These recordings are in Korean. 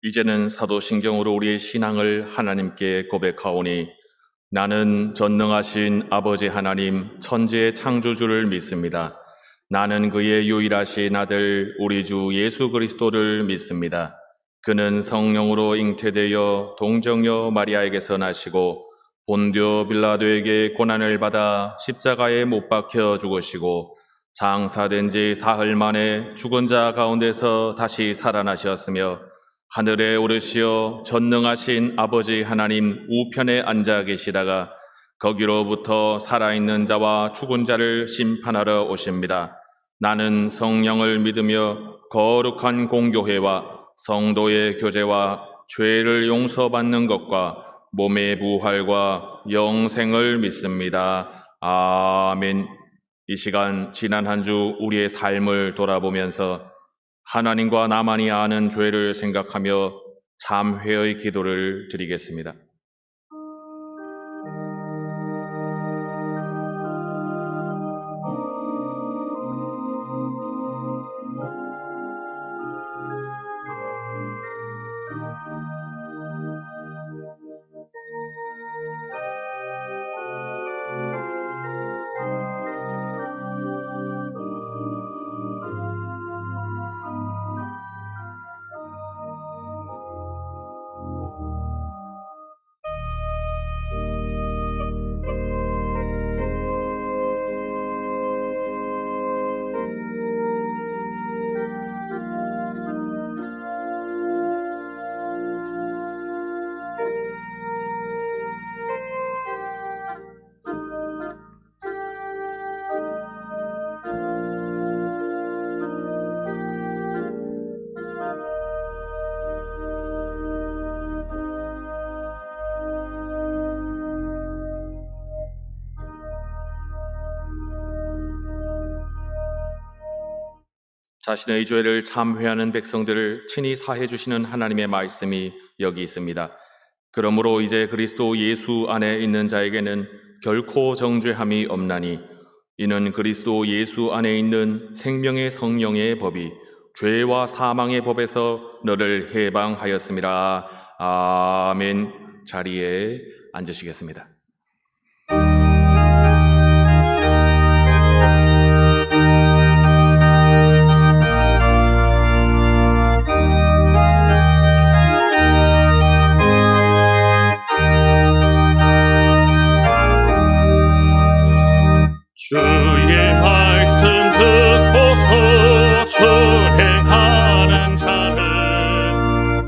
이제는 사도신경으로 우리의 신앙을 하나님께 고백하오니 나는 전능하신 아버지 하나님 천지의 창조주를 믿습니다. 나는 그의 유일하신 아들 우리 주 예수 그리스도를 믿습니다. 그는 성령으로 잉태되어 동정녀 마리아에게서 나시고 본디오 빌라도에게 고난을 받아 십자가에 못 박혀 죽으시고 장사된 지 사흘 만에 죽은 자 가운데서 다시 살아나셨으며 하늘에 오르시어 전능하신 아버지 하나님 우편에 앉아 계시다가 거기로부터 살아있는 자와 죽은 자를 심판하러 오십니다. 나는 성령을 믿으며 거룩한 공교회와 성도의 교제와 죄를 용서받는 것과 몸의 부활과 영생을 믿습니다. 아멘. 이 시간 지난 한 주 우리의 삶을 돌아보면서 하나님과 나만이 아는 죄를 생각하며 참회의 기도를 드리겠습니다. 자신의 죄를 참회하는 백성들을 친히 사해 주시는 하나님의 말씀이 여기 있습니다. 그러므로 이제 그리스도 예수 안에 있는 자에게는 결코 정죄함이 없나니 이는 그리스도 예수 안에 있는 생명의 성령의 법이 죄와 사망의 법에서 너를 해방하였음이라. 아멘. 자리에 앉으시겠습니다. 주의 말씀 듣고서 준행하는 자는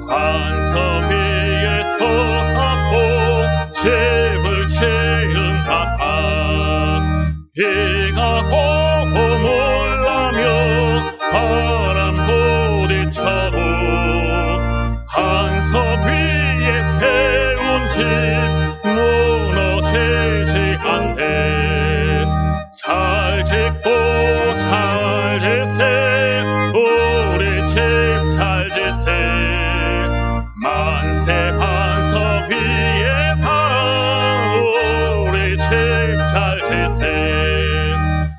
반석 위에 터하고 집을 지은 같아. 비가 오고 몰라며 바람 부딪혀도 반석 위에 세운 집 무너지지 않네. 잘 짓고 잘 지세 우리 집 잘 지세. 만세 반석 위에 다 우리 집 잘 지세.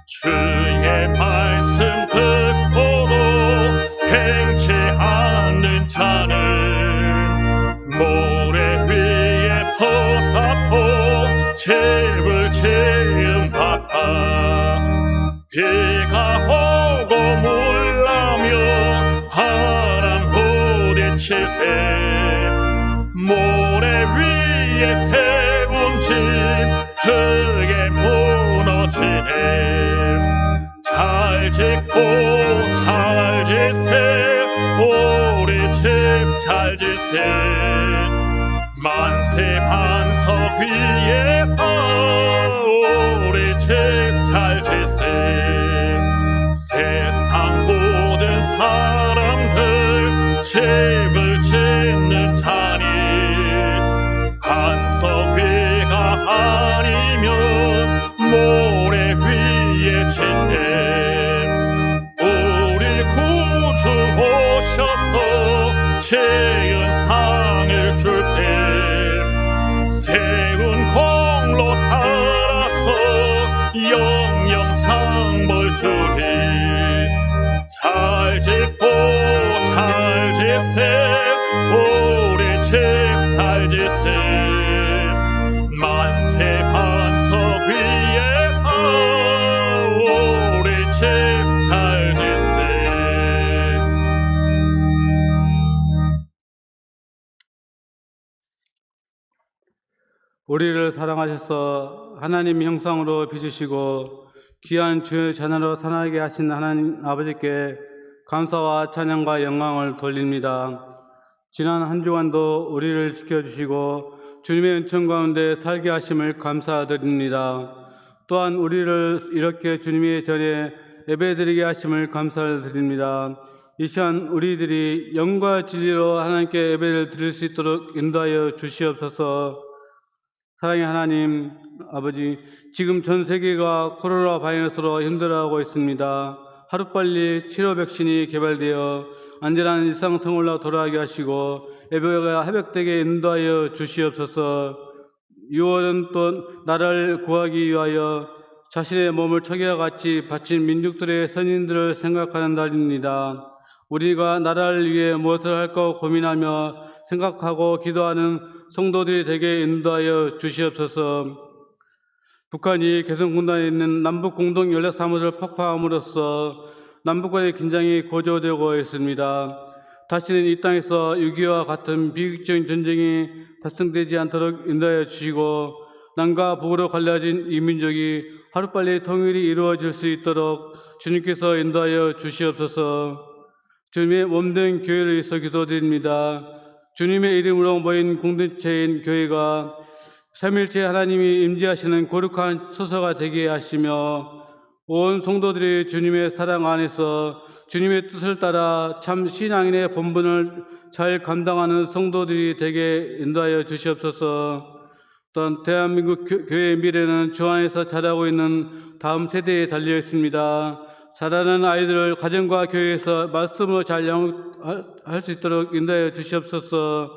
주의 말씀 듣고도 행치 않는 자는 모래 위에 터하고 집을 지은 같아. 비가 오고 몰라며 바람 부딪힐 때 모래 위에 세운 집 크게 무너지네. 잘 짓고 잘 지세 우리 집 잘 지세. 만세 반석 위에 우리 집 잘 지세. 세상 모든 사람들 집을 짓는 자니 반석 위가 아니면 모래 위에 짓네. 우리 구주 오셔서 지은 상을 줄 때 세운 공로 따라서 영영 상벌 주리. 잘 짓고 잘 지세 우리를 사랑하셔서 하나님 형상으로 빚으시고 귀한 주의 자녀로 살아나게 하신 하나님 아버지께 감사와 찬양과 영광을 돌립니다. 지난 한 주간도 우리를 지켜주시고 주님의 은총 가운데 살게 하심을 감사드립니다. 또한 우리를 이렇게 주님의 전에 예배드리게 하심을 감사드립니다. 이 시간 우리들이 영과 진리로 하나님께 예배를 드릴 수 있도록 인도하여 주시옵소서. 사랑의 하나님 아버지, 지금 전 세계가 코로나 바이러스로 힘들어하고 있습니다. 하루빨리 치료 백신이 개발되어 안전한 일상생활로 돌아가게 하시고 예배가 회복되게 인도하여 주시옵소서. 6월은 또 나라를 구하기 위하여 자신의 몸을 초기와 같이 바친 민족들의 선인들을 생각하는 날입니다. 우리가 나라를 위해 무엇을 할까 고민하며 생각하고 기도하는 성도들이 되게 인도하여 주시옵소서. 북한이 개성군단에 있는 남북공동연락사무소를 폭파함으로써 남북 간의 긴장이 고조되고 있습니다. 다시는 이 땅에서 6.25와 같은 비극적인 전쟁이 발생되지 않도록 인도하여 주시고 남과 북으로 갈라진 이 민족이 하루빨리 통일이 이루어질 수 있도록 주님께서 인도하여 주시옵소서. 주님의 몸된 교회를 위해서 기도드립니다. 주님의 이름으로 모인 공동체인 교회가 삼일째 하나님이 임재하시는 거룩한 처소가 되게 하시며 온 성도들이 주님의 사랑 안에서 주님의 뜻을 따라 참 신앙인의 본분을 잘 감당하는 성도들이 되게 인도하여 주시옵소서. 또한 대한민국 교회의 미래는 주 안에서 자라고 있는 다음 세대에 달려 있습니다. 자라는 아이들을 가정과 교회에서 말씀으로 잘 양육할 수 있도록 인도하여 주시옵소서.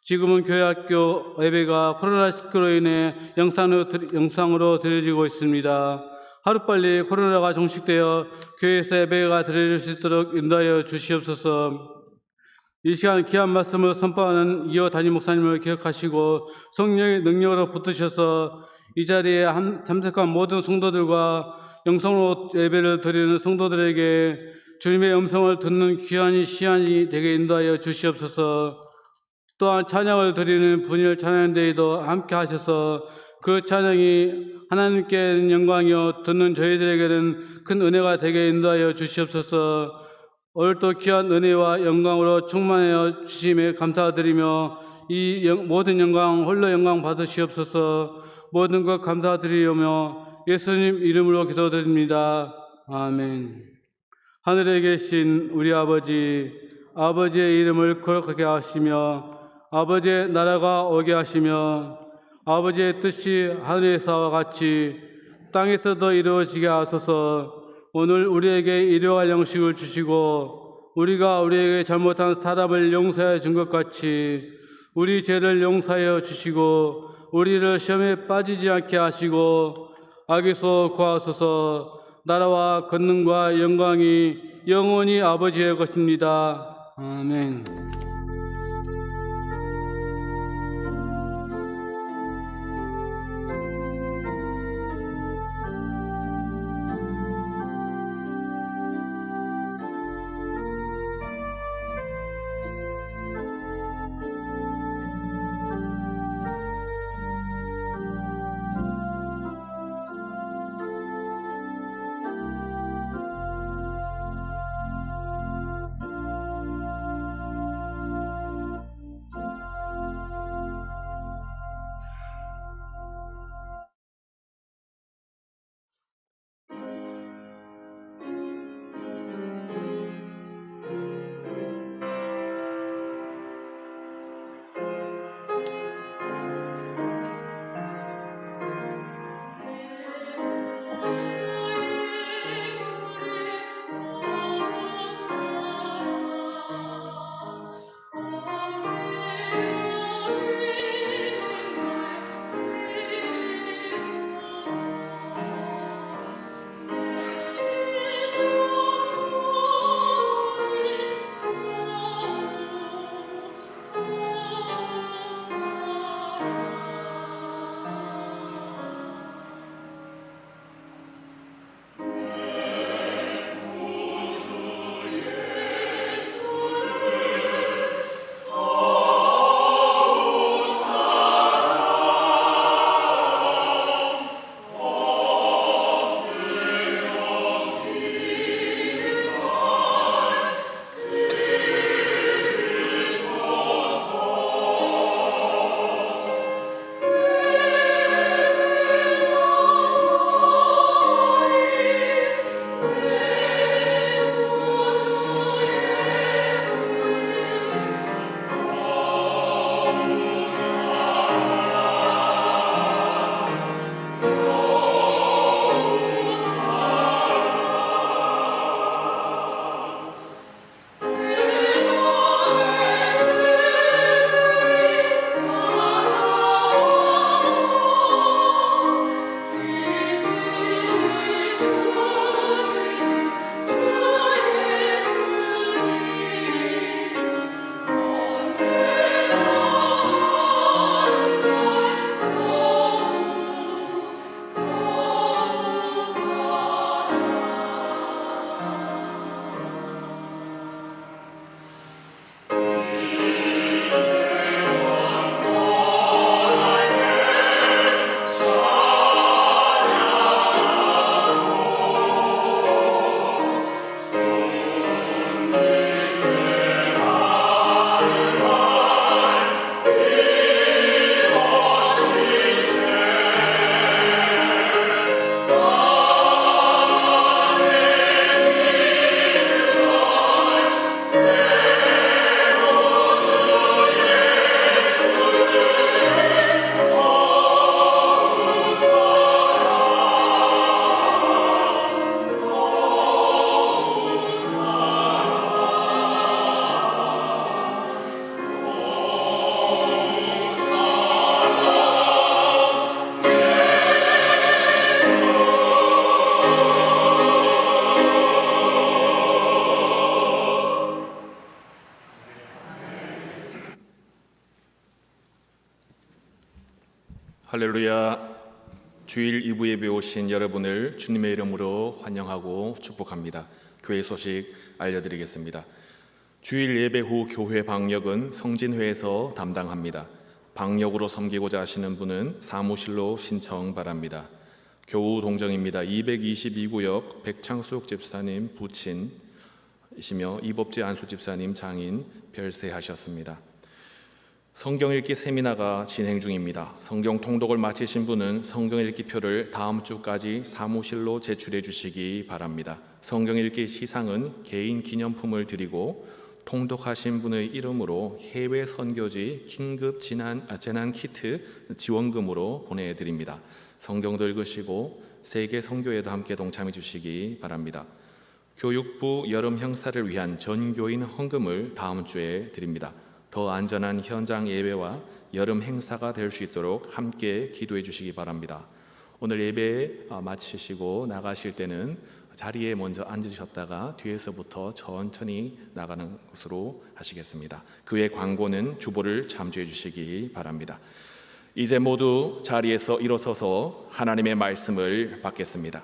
지금은 교회 학교 예배가 코로나19로 인해 영상으로 드려지고 있습니다. 하루빨리 코로나가 종식되어 교회에서 예배가 드려질 수 있도록 인도하여 주시옵소서. 이 시간 귀한 말씀을 선포하는 이호 담임 목사님을 기억하시고 성령의 능력으로 붙드셔서 이 자리에 참석한 모든 성도들과 영성으로 예배를 드리는 성도들에게 주님의 음성을 듣는 귀한 시간이 되게 인도하여 주시옵소서. 또한 찬양을 드리는 분일 찬양대회도 함께 하셔서 그 찬양이 하나님께 영광이요 듣는 저희들에게는 큰 은혜가 되게 인도하여 주시옵소서. 오늘도 귀한 은혜와 영광으로 충만하여 주심에 감사드리며 이 모든 영광 홀로 영광 받으시옵소서. 모든 것 감사드리오며 예수님 이름으로 기도드립니다. 아멘. 하늘에 계신 우리 아버지, 아버지의 이름을 거룩하게 하시며 아버지의 나라가 오게 하시며 아버지의 뜻이 하늘에서와 같이 땅에서도 이루어지게 하소서. 오늘 우리에게 일용할 양식을 주시고 우리가 우리에게 잘못한 사람을 용서해 준 것 같이 우리 죄를 용서하여 주시고 우리를 시험에 빠지지 않게 하시고 악에서 구하소서. 나라와 권능과 영광이 영원히 아버지의 것입니다. 아멘. 할렐루야. 주일 2부 예배 오신 여러분을 주님의 이름으로 환영하고 축복합니다. 교회 소식 알려드리겠습니다. 주일 예배 후 교회 방역은 성진회에서 담당합니다. 방역으로 섬기고자 하시는 분은 사무실로 신청 바랍니다. 교우 동정입니다. 222구역 백창숙 집사님 부친이시며 이법지 안수 집사님 장인 별세하셨습니다. 성경 읽기 세미나가 진행 중입니다. 성경 통독을 마치신 분은 성경 읽기 표를 다음 주까지 사무실로 제출해 주시기 바랍니다. 성경 읽기 시상은 개인 기념품을 드리고 통독하신 분의 이름으로 해외 선교지 긴급 재난 키트 지원금으로 보내드립니다. 성경도 읽으시고 세계 선교에도 함께 동참해 주시기 바랍니다. 교육부 여름 행사를 위한 전교인 헌금을 다음 주에 드립니다. 더 안전한 현장 예배와 여름 행사가 될 수 있도록 함께 기도해 주시기 바랍니다. 오늘 예배 마치시고 나가실 때는 자리에 먼저 앉으셨다가 뒤에서부터 천천히 나가는 것으로 하시겠습니다. 그 외 광고는 주보를 참조해 주시기 바랍니다. 이제 모두 자리에서 일어서서 하나님의 말씀을 받겠습니다.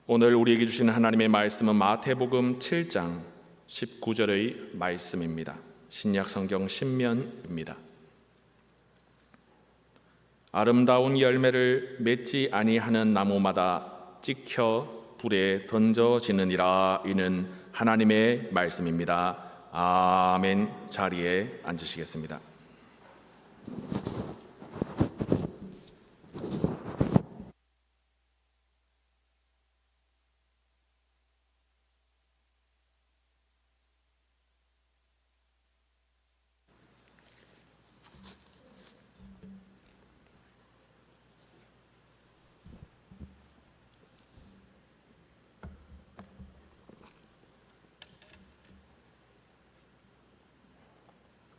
오늘 우리에게 주시는 하나님의 말씀은 마태복음 7장 19절의 말씀입니다. 신약 성경 신면입니다. 아름다운 열매를 맺지 아니하는 나무마다 찍혀 불에 던져지느니라. 이는 하나님의 말씀입니다. 아멘. 자리에 앉으시겠습니다.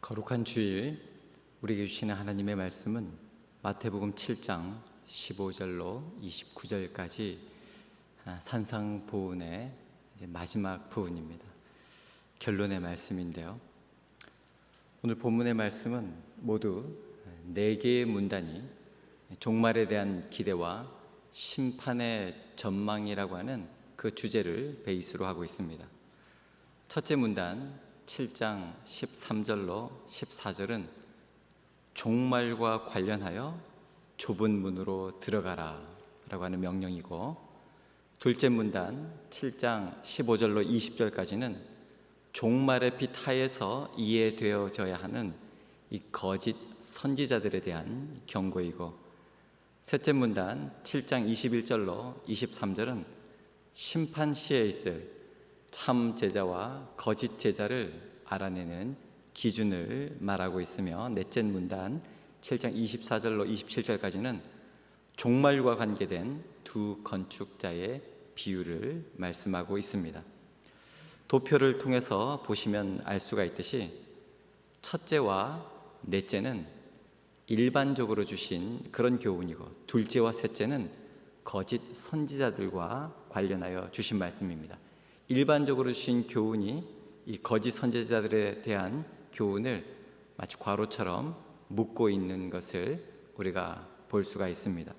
거룩한 주일, 우리에게 주시는 하나님의 말씀은 마태복음 7장 15절로 29절까지 산상보훈의 마지막 부분입니다. 결론의 말씀인데요. 오늘 본문의 말씀은 모두 4개의 문단이 종말에 대한 기대와 심판의 전망이라고 하는 그 주제를 베이스로 하고 있습니다. 첫째 문단 7장 13절로 14절은 종말과 관련하여 좁은 문으로 들어가라 라고 하는 명령이고, 둘째 문단 7장 15절로 20절까지는 종말의 빛 하에서 이해되어져야 하는 이 거짓 선지자들에 대한 경고이고, 셋째 문단 7장 21절로 23절은 심판 시에 있을 참 제자와 거짓 제자를 알아내는 기준을 말하고 있으며, 넷째 문단 7장 24절로 27절까지는 종말과 관계된 두 건축자의 비유를 말씀하고 있습니다. 도표를 통해서 보시면 알 수가 있듯이 첫째와 넷째는 일반적으로 주신 그런 교훈이고, 둘째와 셋째는 거짓 선지자들과 관련하여 주신 말씀입니다. 일반적으로 주신 교훈이 이 거짓 선지자들에 대한 교훈을 마치 괄호처럼 묶고 있는 것을 우리가 볼 수가 있습니다.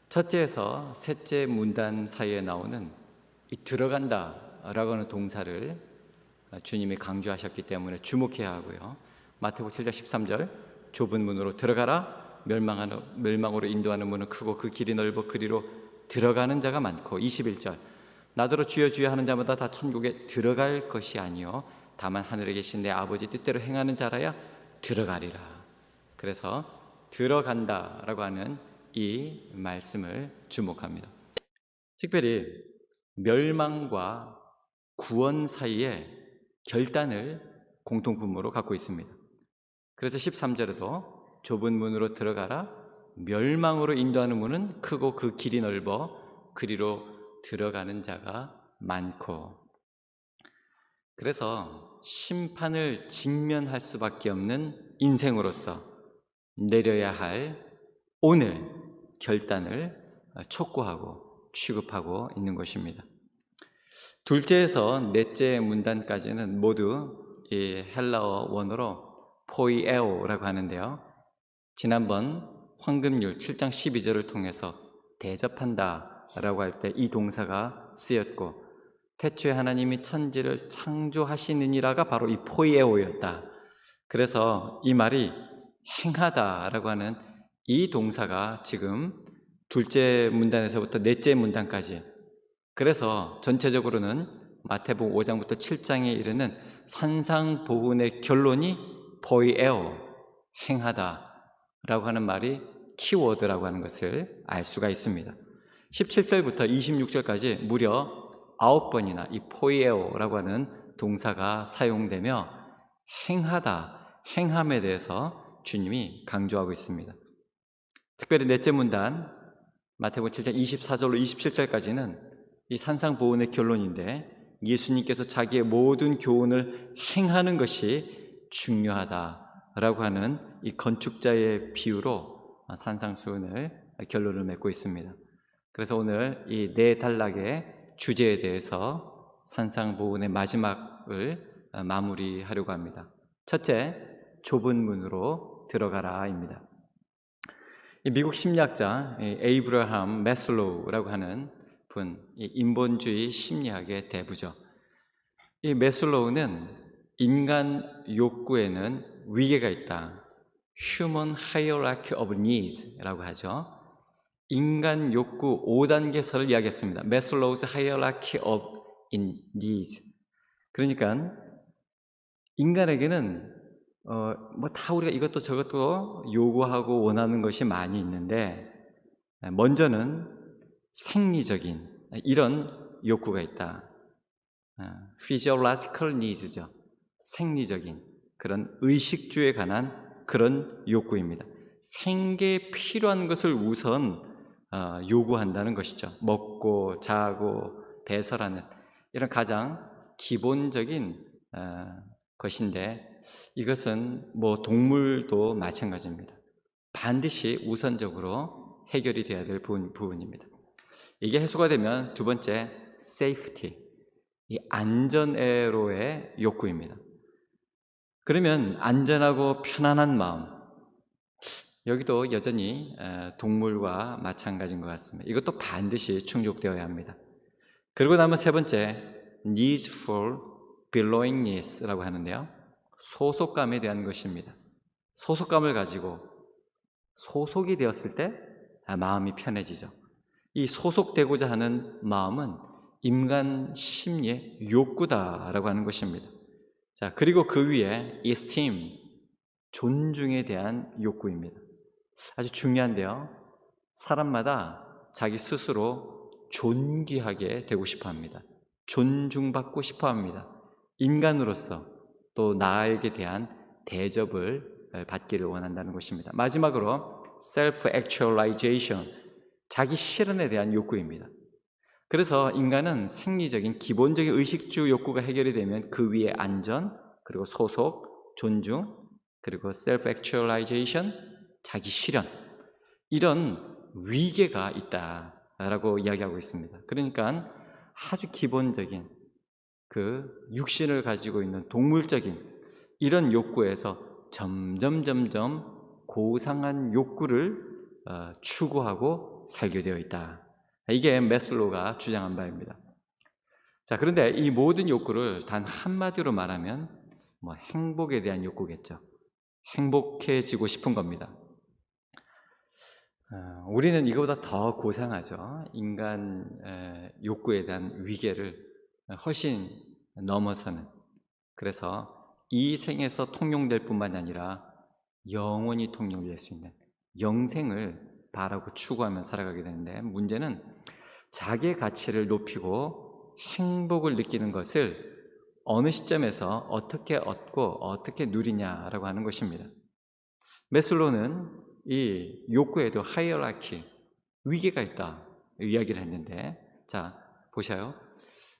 첫째에서 셋째 문단 사이에 나오는 이 들어간다라고 하는 동사를 주님이 강조하셨기 때문에 주목해야 하고요. 마태복음 7장 13절 좁은 문으로 들어가라. 멸망으로 인도하는 문은 크고 그 길이 넓어 그리로 들어가는 자가 많고, 21절 나더러 주여 주여 하는 자마다 다 천국에 들어갈 것이 아니요 다만 하늘에 계신 내 아버지 뜻대로 행하는 자라야 들어가리라. 그래서 들어간다라고 하는 이 말씀을 주목합니다. 특별히 멸망과 구원 사이에 결단을 공통분모로 갖고 있습니다. 그래서 13절에도 좁은 문으로 들어가라. 멸망으로 인도하는 문은 크고 그 길이 넓어 그리로 들어가는 자가 많고, 그래서 심판을 직면할 수밖에 없는 인생으로서 내려야 할 오늘 결단을 촉구하고 취급하고 있는 것입니다. 둘째에서 넷째 문단까지는 모두 이 헬라어 원어로 포이에오라고 하는데요. 지난번 황금률 7장 12절을 통해서 대접한다라고 할 때 이 동사가 쓰였고, 태초에 하나님이 천지를 창조하시느니라가 바로 이 포이에오였다. 그래서 이 말이 행하다라고 하는 이 동사가 지금 둘째 문단에서부터 넷째 문단까지, 그래서 전체적으로는 마태복음 5장부터 7장에 이르는 산상보훈의 결론이 포이에오, 행하다라고 하는 말이 키워드라고 하는 것을 알 수가 있습니다. 17절부터 26절까지 무려 9번이나 이 포이에오라고 하는 동사가 사용되며 행하다, 행함에 대해서 주님이 강조하고 있습니다. 특별히 넷째 문단 마태복음 7장 24절로 27절까지는 이 산상보훈의 결론인데, 예수님께서 자기의 모든 교훈을 행하는 것이 중요하다라고 하는 이 건축자의 비유로 산상수훈을 결론을 맺고 있습니다. 그래서 오늘 이 네 단락의 주제에 대해서 산상보훈의 마지막을 마무리하려고 합니다. 첫째, 좁은 문으로 들어가라입니다. 미국 심리학자 에이브러함 매슬로우라고 하는 분, 인본주의 심리학의 대부죠. 이 매슬로우는 인간 욕구에는 위계가 있다, Human Hierarchy of Needs라고 하죠. 인간 욕구 5단계설을 이야기했습니다. 매슬로우's Hierarchy of Needs. 그러니까 인간에게는 뭐 다 우리가 이것도 저것도 요구하고 원하는 것이 많이 있는데, 먼저는 생리적인 이런 욕구가 있다. Physiological needs죠. 생리적인 그런 의식주에 관한 그런 욕구입니다. 생계에 필요한 것을 우선 요구한다는 것이죠. 먹고 자고 배설하는 이런 가장 기본적인 것인데, 이것은 뭐 동물도 마찬가지입니다. 반드시 우선적으로 해결이 돼야 될 부분입니다. 이게 해소가 되면 두 번째, safety, 이 안전애로의 욕구입니다. 그러면 안전하고 편안한 마음, 여기도 여전히 동물과 마찬가지인 것 같습니다. 이것도 반드시 충족되어야 합니다. 그리고 나면 세 번째, needs for belongingness라고 하는데요, 소속감에 대한 것입니다. 소속감을 가지고 소속이 되었을 때 마음이 편해지죠. 이 소속되고자 하는 마음은 인간 심리의 욕구다라고 하는 것입니다. 자, 그리고 그 위에 esteem, 존중에 대한 욕구입니다. 아주 중요한데요, 사람마다 자기 스스로 존귀하게 되고 싶어 합니다. 존중받고 싶어 합니다. 인간으로서 또 나에게 대한 대접을 받기를 원한다는 것입니다. 마지막으로 self-actualization, 자기 실현에 대한 욕구입니다. 그래서 인간은 생리적인 기본적인 의식주 욕구가 해결이 되면 그 위에 안전, 그리고 소속, 존중, 그리고 self-actualization, 자기 실현, 이런 위계가 있다라고 이야기하고 있습니다. 그러니까 아주 기본적인 그 육신을 가지고 있는 동물적인 이런 욕구에서 점점 고상한 욕구를 추구하고 살게 되어 있다. 이게 매슬로우가 주장한 바입니다. 자, 그런데 이 모든 욕구를 단 한마디로 말하면 뭐 행복에 대한 욕구겠죠. 행복해지고 싶은 겁니다. 우리는 이거보다 더 고상하죠. 인간 욕구에 대한 위계를 훨씬 넘어서는, 그래서 이 생에서 통용될 뿐만이 아니라 영원히 통용될 수 있는 영생을 바라고 추구하며 살아가게 되는데, 문제는 자기의 가치를 높이고 행복을 느끼는 것을 어느 시점에서 어떻게 얻고 어떻게 누리냐라고 하는 것입니다. 매슬로우는 이 욕구에도 하이어라키, 위계가 있다 이야기를 했는데, 자 보셔요.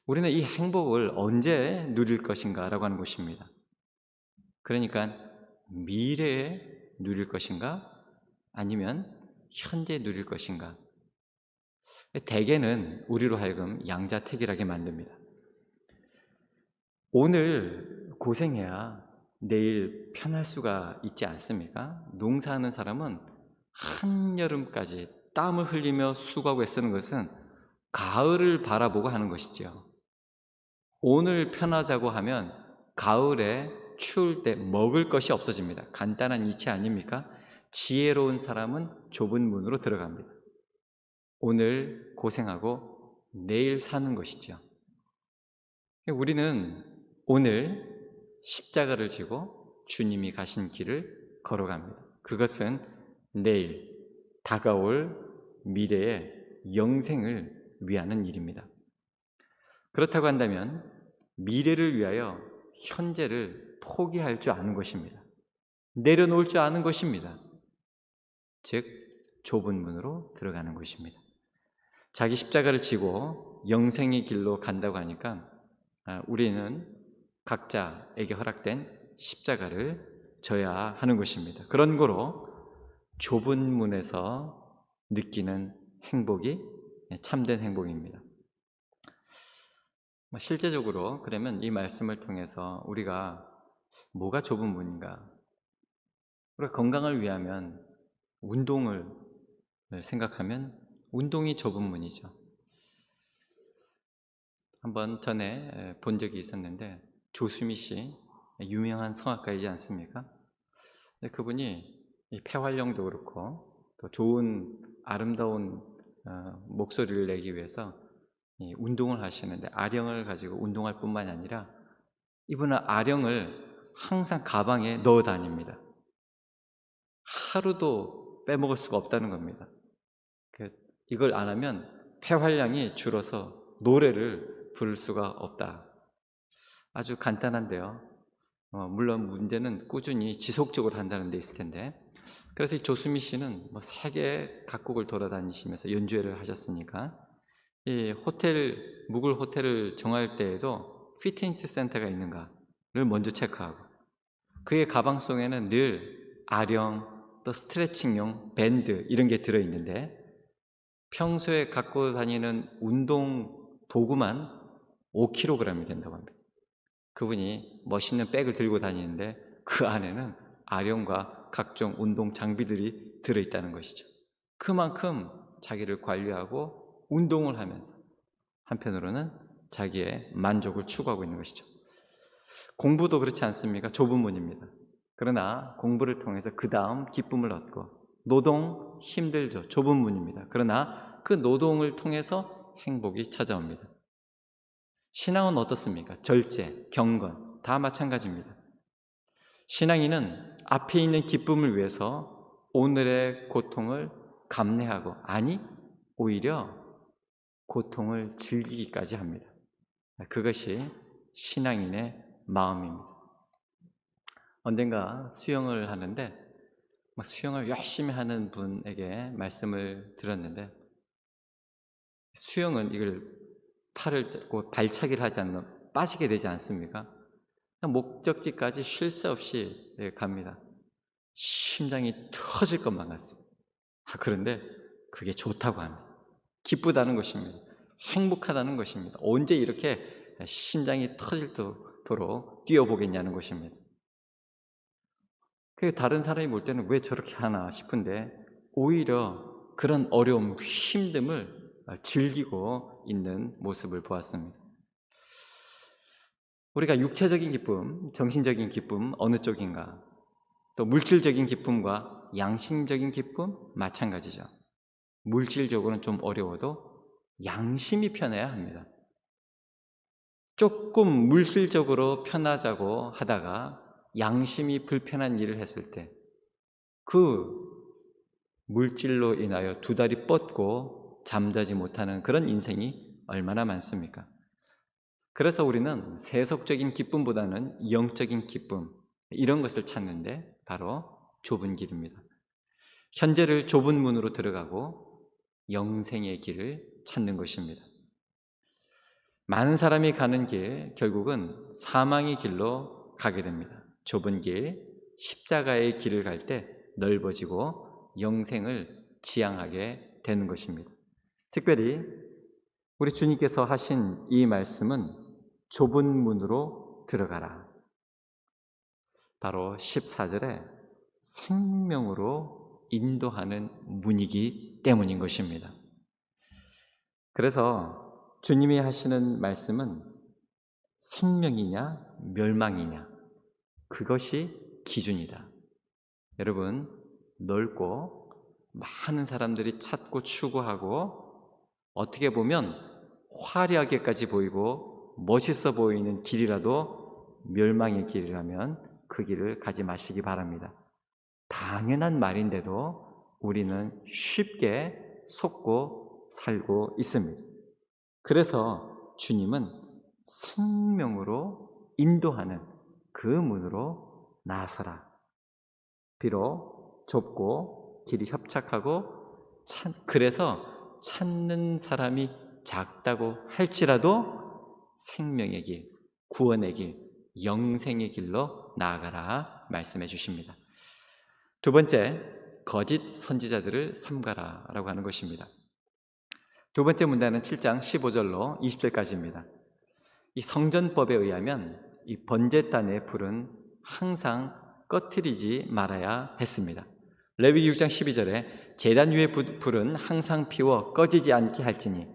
우리는 이 행복을 언제 누릴 것인가 라고 하는 것입니다. 그러니까 미래에 누릴 것인가 아니면 현재 누릴 것인가. 대개는 우리로 하여금 양자택일하게 만듭니다. 오늘 고생해야 내일 편할 수가 있지 않습니까? 농사하는 사람은 한여름까지 땀을 흘리며 수고하고 애쓰는 것은 가을을 바라보고 하는 것이죠. 오늘 편하자고 하면 가을에 추울 때 먹을 것이 없어집니다. 간단한 이치 아닙니까? 지혜로운 사람은 좁은 문으로 들어갑니다. 오늘 고생하고 내일 사는 것이죠. 우리는 오늘 십자가를 지고 주님이 가신 길을 걸어갑니다. 그것은 내일 다가올 미래의 영생을 위하는 일입니다. 그렇다고 한다면 미래를 위하여 현재를 포기할 줄 아는 것입니다. 내려놓을 줄 아는 것입니다. 즉 좁은 문으로 들어가는 것입니다. 자기 십자가를 지고 영생의 길로 간다고 하니까 우리는 각자에게 허락된 십자가를 져야 하는 것입니다. 그런 거로 좁은 문에서 느끼는 행복이 참된 행복입니다. 실제적으로 그러면 이 말씀을 통해서 우리가 뭐가 좁은 문인가? 우리가 건강을 위하면 운동을 생각하면 운동이 좁은 문이죠. 한번 전에 본 적이 있었는데 조수미 씨, 유명한 성악가이지 않습니까? 그분이 폐활량도 그렇고 또 좋은 아름다운 목소리를 내기 위해서 운동을 하시는데 아령을 가지고 운동할 뿐만이 아니라 이분은 아령을 항상 가방에 넣어 다닙니다. 하루도 빼먹을 수가 없다는 겁니다. 이걸 안 하면 폐활량이 줄어서 노래를 부를 수가 없다. 아주 간단한데요. 물론 문제는 꾸준히 지속적으로 한다는 데 있을 텐데, 그래서 이 조수미 씨는 세계 각국을 돌아다니시면서 연주회를 하셨으니까 이 묵을 호텔을 정할 때에도 피트니스 센터가 있는가를 먼저 체크하고, 그의 가방 속에는 늘 아령, 또 스트레칭용 밴드 이런 게 들어있는데 평소에 갖고 다니는 운동 도구만 5kg이 된다고 합니다. 그분이 멋있는 백을 들고 다니는데 그 안에는 아령과 각종 운동 장비들이 들어있다는 것이죠. 그만큼 자기를 관리하고 운동을 하면서 한편으로는 자기의 만족을 추구하고 있는 것이죠. 공부도 그렇지 않습니까? 좁은 문입니다. 그러나 공부를 통해서 그 다음 기쁨을 얻고, 노동 힘들죠. 좁은 문입니다. 그러나 그 노동을 통해서 행복이 찾아옵니다. 신앙은 어떻습니까? 절제, 경건 다 마찬가지입니다. 신앙인은 앞에 있는 기쁨을 위해서 오늘의 고통을 감내하고, 아니 오히려 고통을 즐기기까지 합니다. 그것이 신앙인의 마음입니다. 언젠가 수영을 하는데 수영을 열심히 하는 분에게 말씀을 들었는데, 수영은 이걸 팔을 잡고 발차기를 하지 않으면 빠지게 되지 않습니까? 목적지까지 쉴 새 없이 갑니다. 심장이 터질 것만 같습니다. 그런데 그게 좋다고 합니다. 기쁘다는 것입니다. 행복하다는 것입니다. 언제 이렇게 심장이 터질도록 뛰어보겠냐는 것입니다. 다른 사람이 볼 때는 왜 저렇게 하나 싶은데 오히려 그런 어려움, 힘듦을 즐기고 있는 모습을 보았습니다. 우리가 육체적인 기쁨, 정신적인 기쁨 어느 쪽인가? 또 물질적인 기쁨과 양심적인 기쁨 마찬가지죠. 물질적으로는 좀 어려워도 양심이 편해야 합니다. 조금 물질적으로 편하자고 하다가 양심이 불편한 일을 했을 때 그 물질로 인하여 두 다리 뻗고 잠자지 못하는 그런 인생이 얼마나 많습니까? 그래서 우리는 세속적인 기쁨보다는 영적인 기쁨, 이런 것을 찾는데 바로 좁은 길입니다. 현재를 좁은 문으로 들어가고 영생의 길을 찾는 것입니다. 많은 사람이 가는 길, 결국은 사망의 길로 가게 됩니다. 좁은 길, 십자가의 길을 갈 때 넓어지고 영생을 지향하게 되는 것입니다. 특별히 우리 주님께서 하신 이 말씀은 좁은 문으로 들어가라. 바로 14절에 생명으로 인도하는 문이기 때문인 것입니다. 그래서 주님이 하시는 말씀은 생명이냐 멸망이냐, 그것이 기준이다. 여러분, 넓고 많은 사람들이 찾고 추구하고 어떻게 보면 화려하게까지 보이고 멋있어 보이는 길이라도 멸망의 길이라면 그 길을 가지 마시기 바랍니다. 당연한 말인데도 우리는 쉽게 속고 살고 있습니다. 그래서 주님은 생명으로 인도하는 그 문으로 나서라. 비록 좁고 길이 협착하고 그래서 찾는 사람이 작다고 할지라도 생명의 길, 구원의 길, 영생의 길로 나아가라 말씀해 주십니다. 두 번째, 거짓 선지자들을 삼가라 라고 하는 것입니다. 두 번째 문단은 7장 15절로 20절까지입니다. 이 성전법에 의하면 이 번제단의 불은 항상 꺼트리지 말아야 했습니다. 레위기 6장 12절에 제단 위의 불은 항상 피워 꺼지지 않게 할지니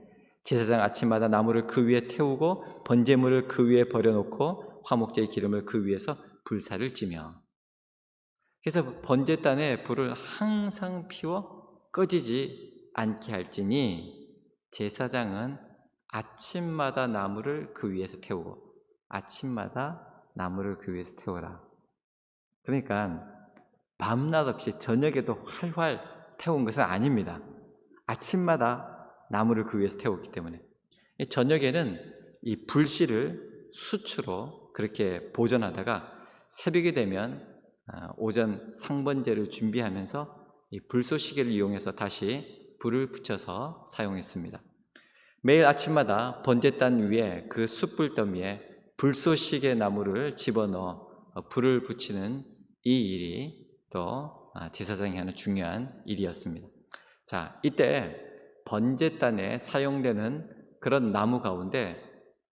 제사장 아침마다 나무를 그 위에 태우고 번제물을 그 위에 버려놓고 화목제의 기름을 그 위에서 불사를 찌며, 그래서 번제단의 불을 항상 피워 꺼지지 않게 할지니 제사장은 아침마다 나무를 그 위에서 태우고, 아침마다 나무를 그 위에서 태워라. 그러니까 밤낮 없이 저녁에도 활활 태운 것은 아닙니다. 아침마다 나무를 그 위에서 태웠기 때문에 저녁에는 이 불씨를 수추로 그렇게 보존하다가 새벽이 되면 오전 상번제를 준비하면서 이 불쏘시개를 이용해서 다시 불을 붙여서 사용했습니다. 매일 아침마다 번제단 위에 그 숯불 더미에 불쏘시개 나무를 집어넣어 불을 붙이는 이 일이 또 제사장이 하는 중요한 일이었습니다. 자, 이때 번제단에 사용되는 그런 나무 가운데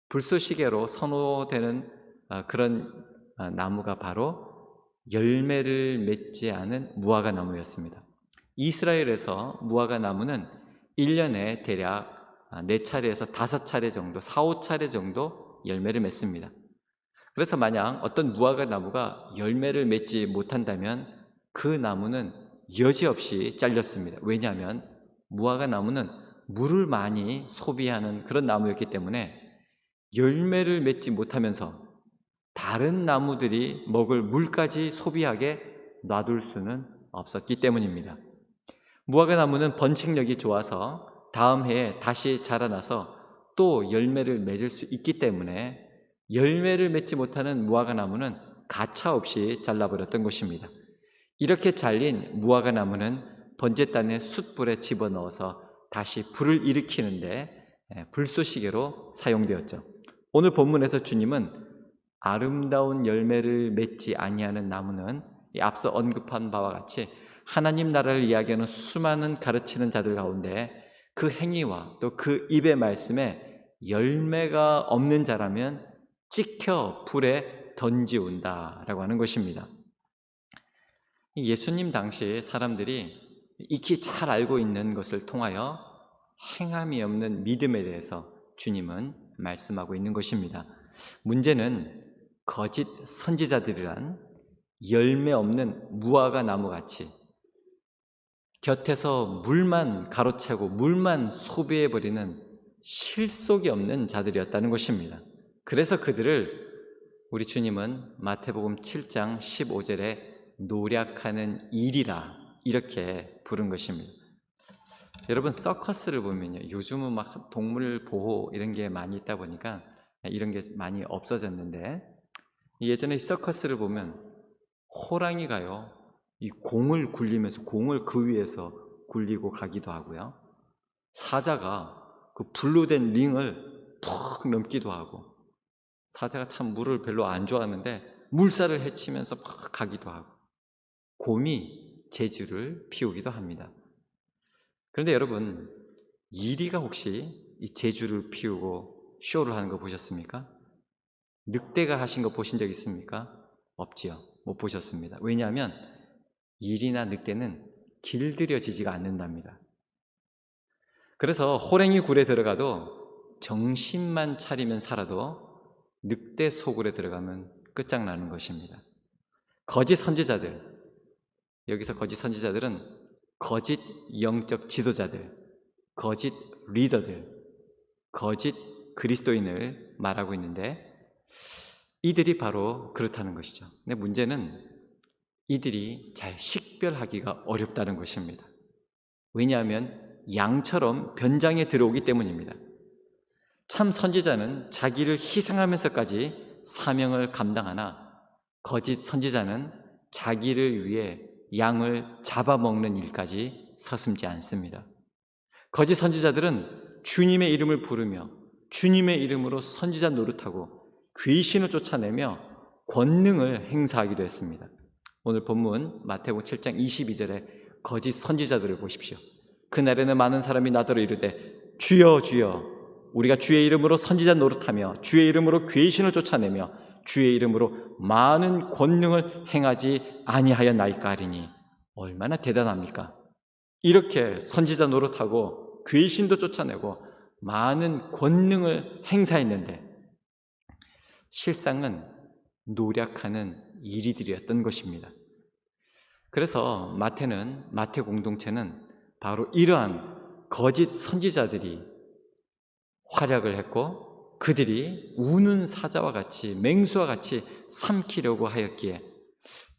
불쏘시개로 선호되는 그런 나무가 바로 열매를 맺지 않은 무화과 나무였습니다. 이스라엘에서 무화과 나무는 1년에 대략 4차례에서 5차례 정도, 4, 5차례 정도 열매를 맺습니다. 그래서 만약 어떤 무화과 나무가 열매를 맺지 못한다면 그 나무는 여지없이 잘렸습니다. 왜냐하면 무화과 나무는 물을 많이 소비하는 그런 나무였기 때문에 열매를 맺지 못하면서 다른 나무들이 먹을 물까지 소비하게 놔둘 수는 없었기 때문입니다. 무화과 나무는 번식력이 좋아서 다음 해에 다시 자라나서 또 열매를 맺을 수 있기 때문에 열매를 맺지 못하는 무화과 나무는 가차없이 잘라버렸던 것입니다. 이렇게 잘린 무화과 나무는 번제단의 숯불에 집어넣어서 다시 불을 일으키는데 불쏘시개로 사용되었죠. 오늘 본문에서 주님은 아름다운 열매를 맺지 아니하는 나무는 앞서 언급한 바와 같이 하나님 나라를 이야기하는 수많은 가르치는 자들 가운데 그 행위와 또 그 입의 말씀에 열매가 없는 자라면 찍혀 불에 던지운다라고 하는 것입니다. 예수님 당시 사람들이 익히 잘 알고 있는 것을 통하여 행함이 없는 믿음에 대해서 주님은 말씀하고 있는 것입니다. 문제는 거짓 선지자들이란 열매 없는 무화과 나무같이 곁에서 물만 가로채고 물만 소비해버리는 실속이 없는 자들이었다는 것입니다. 그래서 그들을 우리 주님은 마태복음 7장 15절에 노략하는 일이라 이렇게 부른 것입니다. 여러분, 서커스를 보면요, 요즘은 막 동물 보호 이런 게 많이 있다 보니까 이런 게 많이 없어졌는데, 예전에 서커스를 보면 호랑이가요, 이 공을 굴리면서 공을 그 위에서 굴리고 가기도 하고요, 사자가 그 불로 된 링을 푹 넘기도 하고, 사자가 참 물을 별로 안 좋아하는데 물살을 헤치면서 막 가기도 하고, 곰이 제주를 피우기도 합니다. 그런데 여러분, 이리가 혹시 이 제주를 피우고 쇼를 하는 거 보셨습니까? 늑대가 하신 거 보신 적 있습니까? 없지요. 못 보셨습니다. 왜냐하면 일이나 늑대는 길들여지지가 않는답니다. 그래서 호랭이 굴에 들어가도 정신만 차리면 살아도 늑대 소굴에 들어가면 끝장나는 것입니다. 거짓 선지자들, 여기서 거짓 선지자들은 거짓 영적 지도자들, 거짓 리더들, 거짓 그리스도인을 말하고 있는데 이들이 바로 그렇다는 것이죠. 근데 문제는 이들이 잘 식별하기가 어렵다는 것입니다. 왜냐하면 양처럼 변장에 들어오기 때문입니다. 참 선지자는 자기를 희생하면서까지 사명을 감당하나 거짓 선지자는 자기를 위해 양을 잡아먹는 일까지 서슴지 않습니다. 거짓 선지자들은 주님의 이름을 부르며 주님의 이름으로 선지자 노릇하고 귀신을 쫓아내며 권능을 행사하기도 했습니다. 오늘 본문 마태복음 7장 22절에 거짓 선지자들을 보십시오. 그날에는 많은 사람이 나더러 이르되 주여 주여 우리가 주의 이름으로 선지자 노릇하며 주의 이름으로 귀신을 쫓아내며 주의 이름으로 많은 권능을 행하지 아니하였나이까 하리니. 얼마나 대단합니까? 이렇게 선지자 노릇하고 귀신도 쫓아내고 많은 권능을 행사했는데 실상은 노력하는 일이들이었던 것입니다. 그래서 마태 공동체는 바로 이러한 거짓 선지자들이 활약을 했고 그들이 우는 사자와 같이 맹수와 같이 삼키려고 하였기에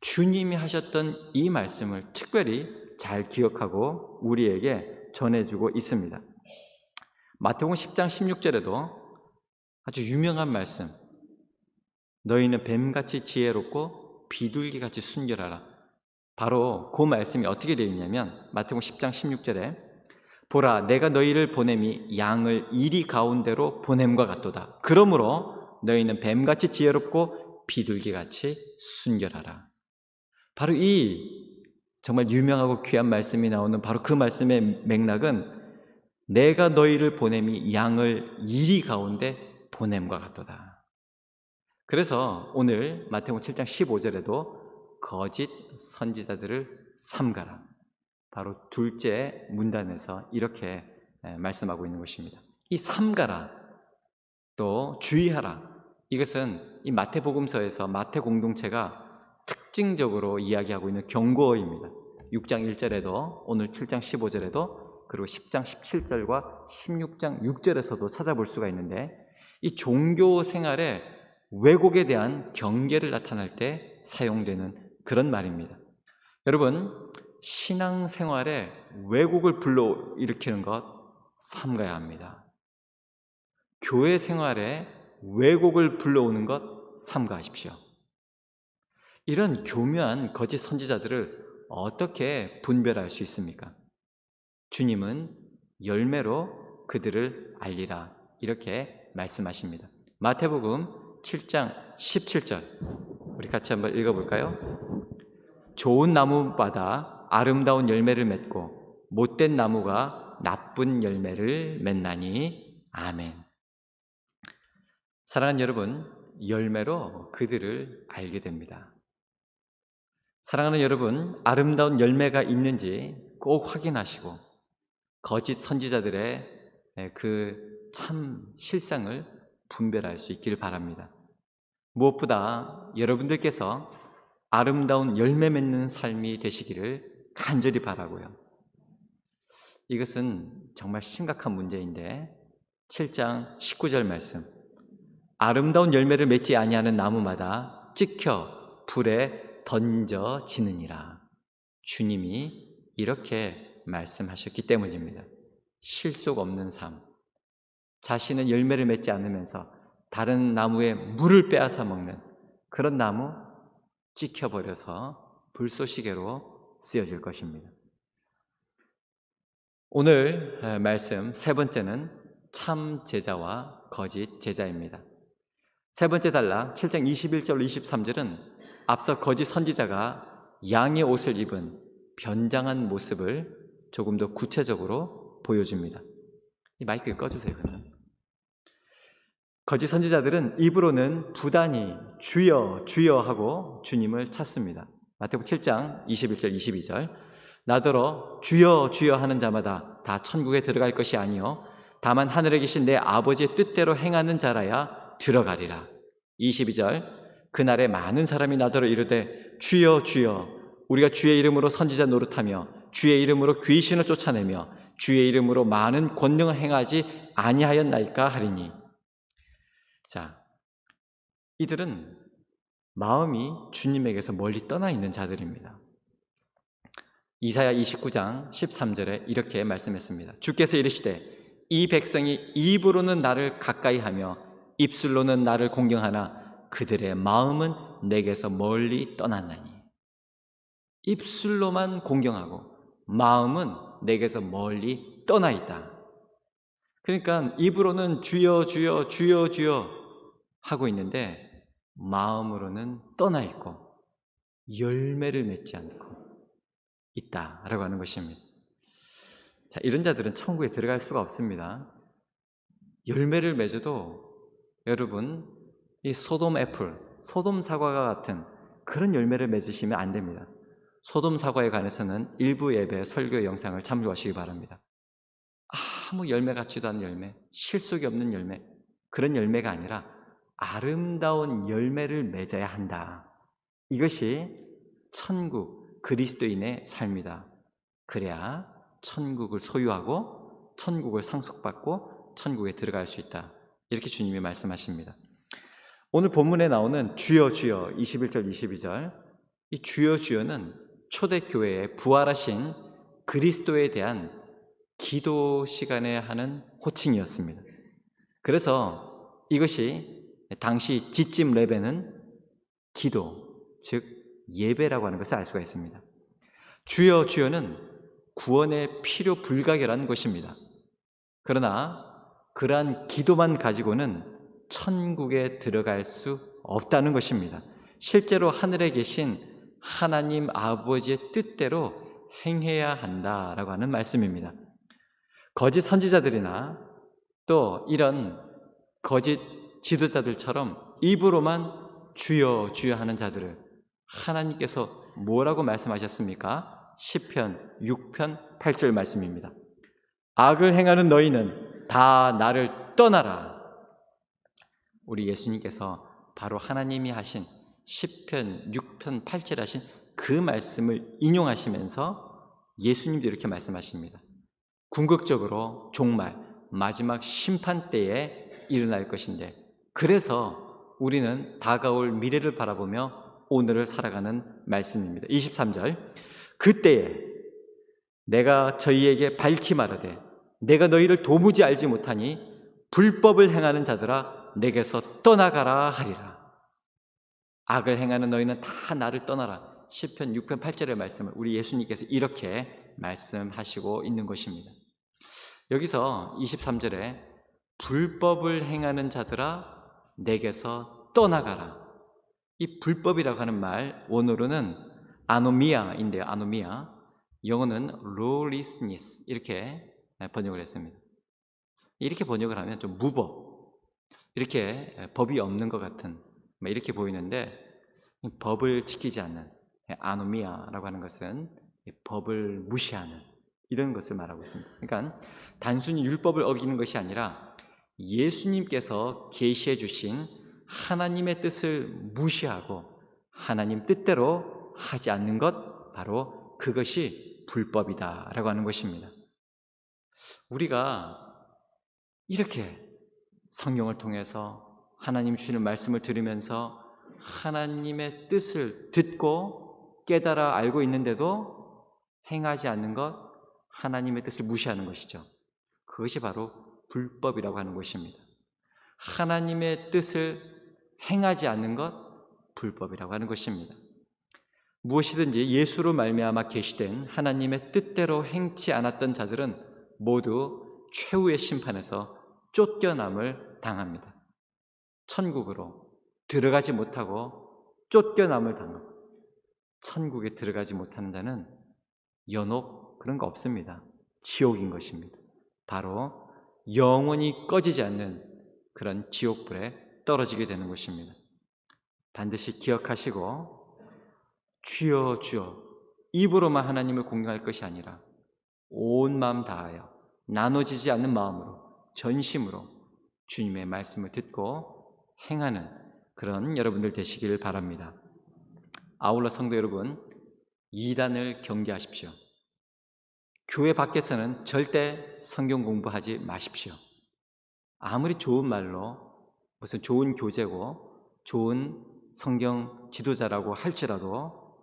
주님이 하셨던 이 말씀을 특별히 잘 기억하고 우리에게 전해주고 있습니다. 마태복음 10장 16절에도 아주 유명한 말씀, 너희는 뱀같이 지혜롭고 비둘기같이 순결하라. 바로 그 말씀이 어떻게 되어 있냐면 마태복음 10장 16절에 보라 내가 너희를 보냄이 양을 이리 가운데로 보냄과 같도다. 그러므로 너희는 뱀같이 지혜롭고 비둘기같이 순결하라. 바로 이 정말 유명하고 귀한 말씀이 나오는 바로 그 말씀의 맥락은 내가 너희를 보냄이 양을 이리 가운데 보냄과 같도다. 그래서 오늘 마태복음 7장 15절에도 거짓 선지자들을 삼가라. 바로 둘째 문단에서 이렇게 말씀하고 있는 것입니다. 이 삼가라, 또 주의하라, 이것은 이 마태복음서에서 마태 공동체가 특징적으로 이야기하고 있는 경고어입니다. 6장 1절에도 오늘 7장 15절에도 그리고 10장 17절과 16장 6절에서도 찾아볼 수가 있는데 이 종교 생활의 왜곡에 대한 경계를 나타낼 때 사용되는 그런 말입니다. 여러분, 신앙생활에 왜곡을 불러일으키는 것 삼가야 합니다. 교회 생활에 왜곡을 불러오는 것 삼가하십시오. 이런 교묘한 거짓 선지자들을 어떻게 분별할 수 있습니까? 주님은 열매로 그들을 알리라 이렇게 말씀하십니다. 마태복음 7장 17절 우리 같이 한번 읽어볼까요? 좋은 나무마다 아름다운 열매를 맺고 못된 나무가 나쁜 열매를 맺나니. 아멘. 사랑하는 여러분, 열매로 그들을 알게 됩니다. 사랑하는 여러분, 아름다운 열매가 있는지 꼭 확인하시고 거짓 선지자들의 그 참 실상을 분별할 수 있기를 바랍니다. 무엇보다 여러분들께서 아름다운 열매 맺는 삶이 되시기를 간절히 바라고요. 이것은 정말 심각한 문제인데 7장 19절 말씀, 아름다운 열매를 맺지 아니하는 나무마다 찍혀 불에 던져지느니라. 주님이 이렇게 말씀하셨기 때문입니다. 실속 없는 삶, 자신은 열매를 맺지 않으면서 다른 나무에 물을 빼앗아 먹는 그런 나무 찍혀버려서 불쏘시개로 쓰여질 것입니다. 오늘 말씀 세 번째는 참 제자와 거짓 제자입니다. 세 번째 단락 7장 21절 23절은 앞서 거짓 선지자가 양의 옷을 입은 변장한 모습을 조금 더 구체적으로 보여줍니다. 이 마이크 꺼주세요. 그러면. 거짓 선지자들은 입으로는 부단히 주여 주여 하고 주님을 찾습니다. 마태복음 7장 21절 22절 나더러 주여 주여 하는 자마다 다 천국에 들어갈 것이 아니요 다만 하늘에 계신 내 아버지의 뜻대로 행하는 자라야 들어가리라. 22절 그날에 많은 사람이 나더러 이르되 주여 주여 우리가 주의 이름으로 선지자 노릇하며 주의 이름으로 귀신을 쫓아내며 주의 이름으로 많은 권능을 행하지 아니하였나이까 하리니. 자, 이들은 마음이 주님에게서 멀리 떠나 있는 자들입니다. 이사야 29장 13절에 이렇게 말씀했습니다. 주께서 이르시되 이 백성이 입으로는 나를 가까이하며 입술로는 나를 공경하나 그들의 마음은 내게서 멀리 떠났나니. 입술로만 공경하고 마음은 내게서 멀리 떠나 있다. 그러니까 입으로는 주여 주여 주여 주여 하고 있는데 마음으로는 떠나 있고 열매를 맺지 않고 있다라고 하는 것입니다. 자, 이런 자들은 천국에 들어갈 수가 없습니다. 열매를 맺어도 여러분 이 소돔 애플, 소돔 사과와 같은 그런 열매를 맺으시면 안 됩니다. 소돔 사과에 관해서는 일부 예배 설교 영상을 참조하시기 바랍니다. 아무 열매 같지도 않은 열매, 실속이 없는 열매, 그런 열매가 아니라 아름다운 열매를 맺어야 한다. 이것이 천국 그리스도인의 삶이다. 그래야 천국을 소유하고 천국을 상속받고 천국에 들어갈 수 있다. 이렇게 주님이 말씀하십니다. 오늘 본문에 나오는 주여 주여 21절 22절 이 주여 주여는 초대교회에 부활하신 그리스도에 대한 기도 시간에 하는 호칭이었습니다. 그래서 이것이 당시 지찜 레베는 기도, 즉 예배라고 하는 것을 알 수가 있습니다. 주여 주여는 구원의 필요 불가결한 것입니다. 그러나 그러한 기도만 가지고는 천국에 들어갈 수 없다는 것입니다. 실제로 하늘에 계신 하나님 아버지의 뜻대로 행해야 한다라고 하는 말씀입니다. 거짓 선지자들이나 또 이런 거짓 지도자들처럼 입으로만 주여 주여 하는 자들을 하나님께서 뭐라고 말씀하셨습니까? 시편 6편 8절 말씀입니다. 악을 행하는 너희는 다 나를 떠나라. 우리 예수님께서 바로 하나님이 하신 시편 6편 8절 하신 그 말씀을 인용하시면서 예수님도 이렇게 말씀하십니다. 궁극적으로 종말, 마지막 심판 때에 일어날 것인데 그래서 우리는 다가올 미래를 바라보며 오늘을 살아가는 말씀입니다. 23절 그때에 내가 저희에게 밝히 말하되 내가 너희를 도무지 알지 못하니 불법을 행하는 자들아 내게서 떠나가라 하리라. 악을 행하는 너희는 다 나를 떠나라. 시편 6편 8절의 말씀을 우리 예수님께서 이렇게 말씀하시고 있는 것입니다. 여기서 23절에 불법을 행하는 자들아 내게서 떠나가라. 이 불법이라고 하는 말 원어로는 아노미아인데요. 아노미아. 영어는 lawlessness 이렇게 번역을 했습니다. 이렇게 번역을 하면 좀 무법, 이렇게 법이 없는 것 같은 이렇게 보이는데 법을 지키지 않는 아노미아라고 하는 것은 법을 무시하는 이런 것을 말하고 있습니다. 그러니까 단순히 율법을 어기는 것이 아니라 예수님께서 계시해 주신 하나님의 뜻을 무시하고 하나님 뜻대로 하지 않는 것, 바로 그것이 불법이다라고 하는 것입니다. 우리가 이렇게 성경을 통해서 하나님 주시는 말씀을 들으면서 하나님의 뜻을 듣고 깨달아 알고 있는데도 행하지 않는 것, 하나님의 뜻을 무시하는 것이죠. 그것이 바로 불법이라고 하는 것입니다. 하나님의 뜻을 행하지 않는 것, 불법이라고 하는 것입니다. 무엇이든지 예수로 말미암아 계시된 하나님의 뜻대로 행치 않았던 자들은 모두 최후의 심판에서 쫓겨남을 당합니다. 천국으로 들어가지 못하고 쫓겨남을 당하고 천국에 들어가지 못하는 자는 연옥 그런 거 없습니다. 지옥인 것입니다. 바로 영원히 꺼지지 않는 그런 지옥불에 떨어지게 되는 것입니다. 반드시 기억하시고 주여 주여 입으로만 하나님을 공경할 것이 아니라 온 마음 다하여 나눠지지 않는 마음으로 전심으로 주님의 말씀을 듣고 행하는 그런 여러분들 되시기를 바랍니다. 아울러 성도 여러분, 이단을 경계하십시오. 교회 밖에서는 절대 성경 공부하지 마십시오. 아무리 좋은 말로 무슨 좋은 교재고 좋은 성경 지도자라고 할지라도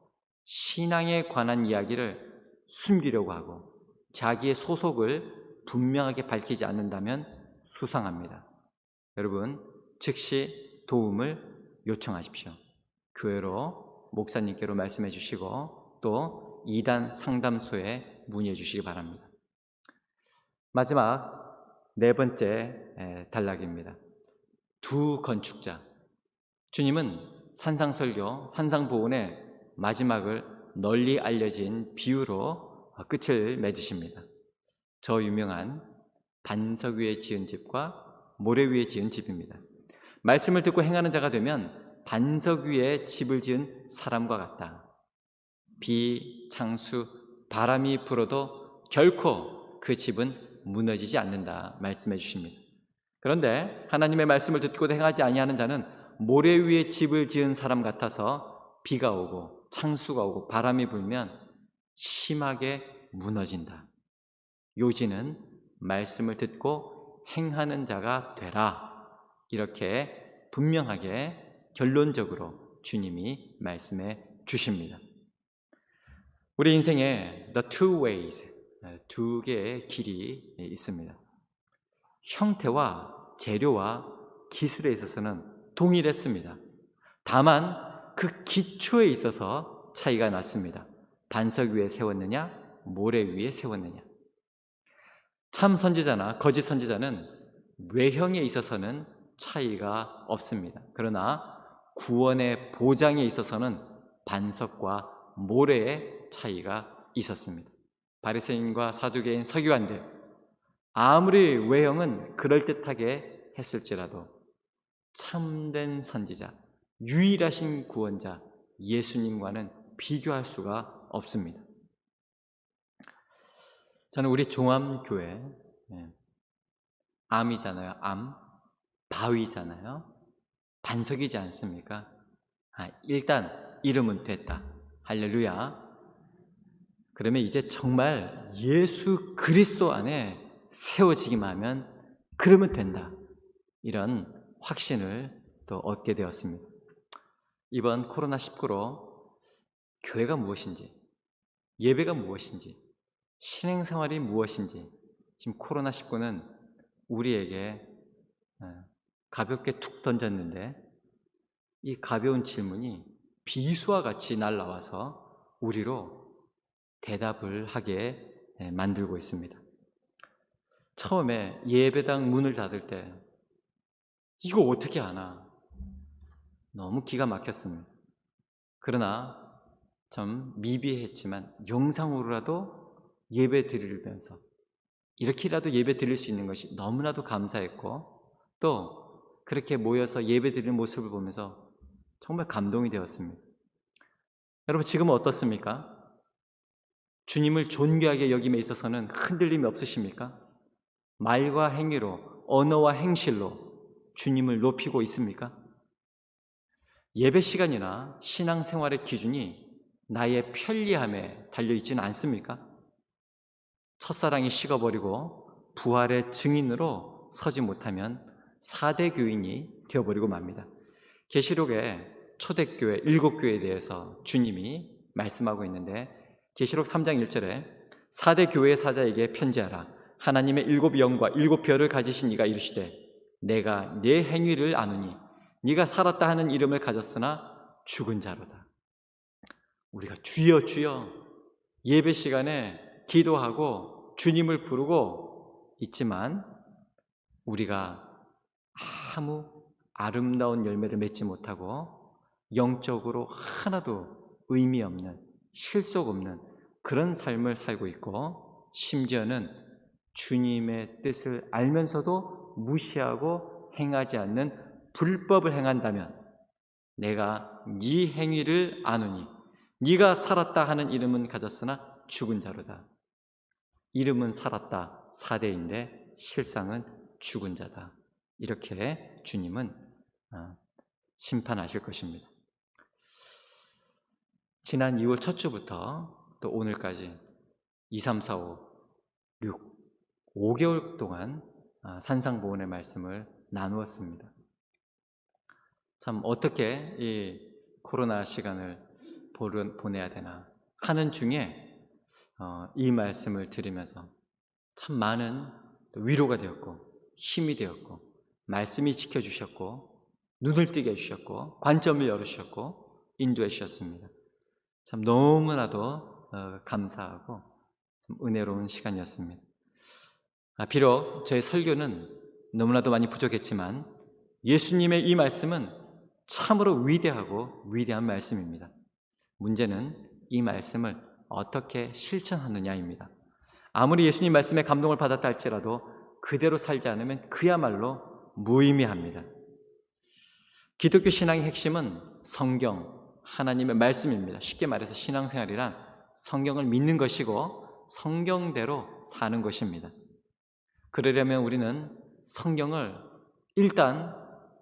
신앙에 관한 이야기를 숨기려고 하고 자기의 소속을 분명하게 밝히지 않는다면 수상합니다. 여러분, 즉시 도움을 요청하십시오. 교회로 목사님께로 말씀해 주시고 또 이단 상담소에 문의해 주시기 바랍니다. 마지막 네 번째 단락입니다. 두 건축자. 주님은 산상설교, 산상보훈의 마지막을 널리 알려진 비유로 끝을 맺으십니다. 저 유명한 반석 위에 지은 집과 모래 위에 지은 집입니다. 말씀을 듣고 행하는 자가 되면 반석 위에 집을 지은 사람과 같다. 비, 창수, 바람이 불어도 결코 그 집은 무너지지 않는다 말씀해 주십니다. 그런데 하나님의 말씀을 듣고도 행하지 아니하는 자는 모래 위에 집을 지은 사람 같아서 비가 오고 창수가 오고 바람이 불면 심하게 무너진다. 요지는 말씀을 듣고 행하는 자가 되라. 이렇게 분명하게 결론적으로 주님이 말씀해 주십니다. 우리 인생에 the two ways, 두 개의 길이 있습니다. 형태와 재료와 기술에 있어서는 동일했습니다. 다만 그 기초에 있어서 차이가 났습니다. 반석 위에 세웠느냐, 모래 위에 세웠느냐. 참 선지자나 거짓 선지자는 외형에 있어서는 차이가 없습니다. 그러나 구원의 보장에 있어서는 반석과 모래의 차이가 있었습니다. 바리새인과 사두개인 서기관들, 아무리 외형은 그럴듯하게 했을지라도 참된 선지자, 유일하신 구원자 예수님과는 비교할 수가 없습니다. 저는 우리 종암교회, 암이잖아요. 암, 바위잖아요. 반석이지 않습니까? 일단 이름은 됐다. 할렐루야. 그러면 이제 정말 예수 그리스도 안에 세워지기만 하면 그러면 된다. 이런 확신을 또 얻게 되었습니다. 이번 코로나19로 교회가 무엇인지, 예배가 무엇인지, 신앙생활이 무엇인지 지금 코로나19는 우리에게 가볍게 툭 던졌는데 이 가벼운 질문이 비수와 같이 날라와서 우리로 대답을 하게 만들고 있습니다. 처음에 예배당 문을 닫을 때 이거 어떻게 하나 너무 기가 막혔습니다. 그러나 좀 미비했지만 영상으로라도 예배 드리면서 이렇게라도 예배 드릴 수 있는 것이 너무나도 감사했고 또 그렇게 모여서 예배 드리는 모습을 보면서 정말 감동이 되었습니다. 여러분 지금은 어떻습니까? 주님을 존귀하게 여김에 있어서는 흔들림이 없으십니까? 말과 행위로, 언어와 행실로 주님을 높이고 있습니까? 예배 시간이나 신앙생활의 기준이 나의 편리함에 달려있지는 않습니까? 첫사랑이 식어버리고 부활의 증인으로 서지 못하면 4대 교인이 되어버리고 맙니다. 계시록의 초대교회 7교회에 대해서 주님이 말씀하고 있는데 계시록 3장 1절에 4대 교회의 사자에게 편지하라. 하나님의 7영과 7별을 가지신 이가 이르시되 내가 네 행위를 아노니 네가 살았다 하는 이름을 가졌으나 죽은 자로다. 우리가 주여 주여 예배 시간에 기도하고 주님을 부르고 있지만 우리가 아무 아름다운 열매를 맺지 못하고 영적으로 하나도 의미 없는 실속 없는 그런 삶을 살고 있고 심지어는 주님의 뜻을 알면서도 무시하고 행하지 않는 불법을 행한다면 내가 네 행위를 아노니 네가 살았다 하는 이름은 가졌으나 죽은 자로다. 이름은 살았다 4대인데 실상은 죽은 자다. 이렇게 주님은 심판하실 것입니다. 지난 2월 첫 주부터 또 오늘까지 2, 3, 4, 5, 6, 5개월 동안 산상보훈의 말씀을 나누었습니다. 참 어떻게 이 코로나 시간을 보내야 되나 하는 중에 이 말씀을 들으면서 참 많은 위로가 되었고 힘이 되었고 말씀이 지켜주셨고 눈을 뜨게 해주셨고 관점을 열어주셨고 인도해 주셨습니다. 참 너무나도 감사하고 참 은혜로운 시간이었습니다. 비록 저의 설교는 너무나도 많이 부족했지만 예수님의 이 말씀은 참으로 위대하고 위대한 말씀입니다. 문제는 이 말씀을 어떻게 실천하느냐입니다. 아무리 예수님 말씀에 감동을 받았다 할지라도 그대로 살지 않으면 그야말로 무의미합니다. 기독교 신앙의 핵심은 성경, 하나님의 말씀입니다. 쉽게 말해서 신앙생활이란 성경을 믿는 것이고 성경대로 사는 것입니다. 그러려면 우리는 성경을 일단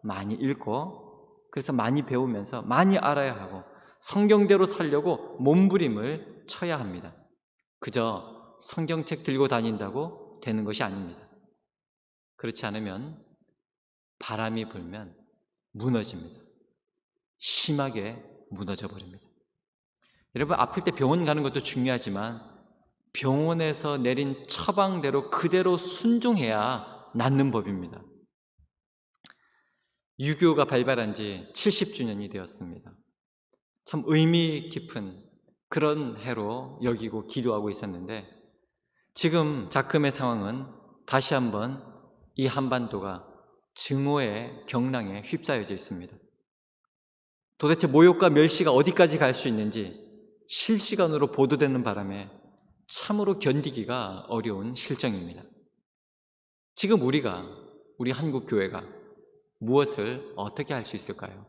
많이 읽고 그래서 많이 배우면서 많이 알아야 하고 성경대로 살려고 몸부림을 쳐야 합니다. 그저 성경책 들고 다닌다고 되는 것이 아닙니다. 그렇지 않으면 바람이 불면 무너집니다. 심하게 무너져 버립니다. 여러분, 아플 때 병원 가는 것도 중요하지만 병원에서 내린 처방대로 그대로 순종해야 낫는 법입니다. 6.25가 발발한 지 70주년이 되었습니다. 참 의미 깊은 그런 해로 여기고 기도하고 있었는데 지금 작금의 상황은 다시 한번 이 한반도가 증오의 경랑에 휩싸여져 있습니다. 도대체 모욕과 멸시가 어디까지 갈 수 있는지 실시간으로 보도되는 바람에 참으로 견디기가 어려운 실정입니다. 지금 우리 한국 교회가 무엇을 어떻게 할 수 있을까요?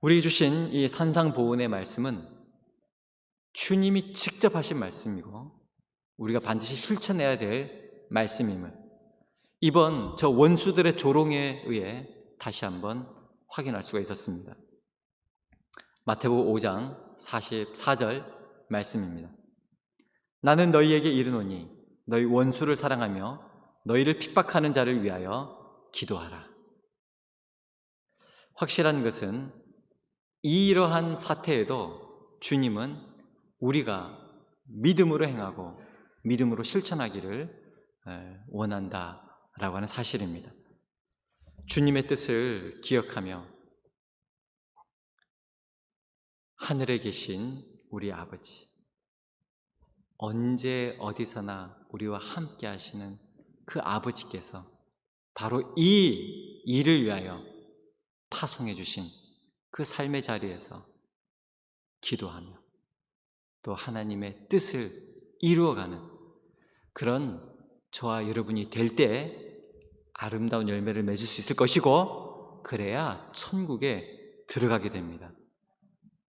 우리 주신 이 산상보훈의 말씀은 주님이 직접 하신 말씀이고 우리가 반드시 실천해야 될 말씀임을 이번 저 원수들의 조롱에 의해 다시 한번 확인할 수가 있었습니다. 마태복음 5장 44절 말씀입니다. 나는 너희에게 이르노니 너희 원수를 사랑하며 너희를 핍박하는 자를 위하여 기도하라. 확실한 것은 이러한 사태에도 주님은 우리가 믿음으로 행하고 믿음으로 실천하기를 원한다라고 하는 사실입니다. 주님의 뜻을 기억하며 하늘에 계신 우리 아버지, 언제 어디서나 우리와 함께 하시는 그 아버지께서 바로 이 일을 위하여 파송해 주신 그 삶의 자리에서 기도하며 또 하나님의 뜻을 이루어가는 그런 저와 여러분이 될 때 아름다운 열매를 맺을 수 있을 것이고 그래야 천국에 들어가게 됩니다.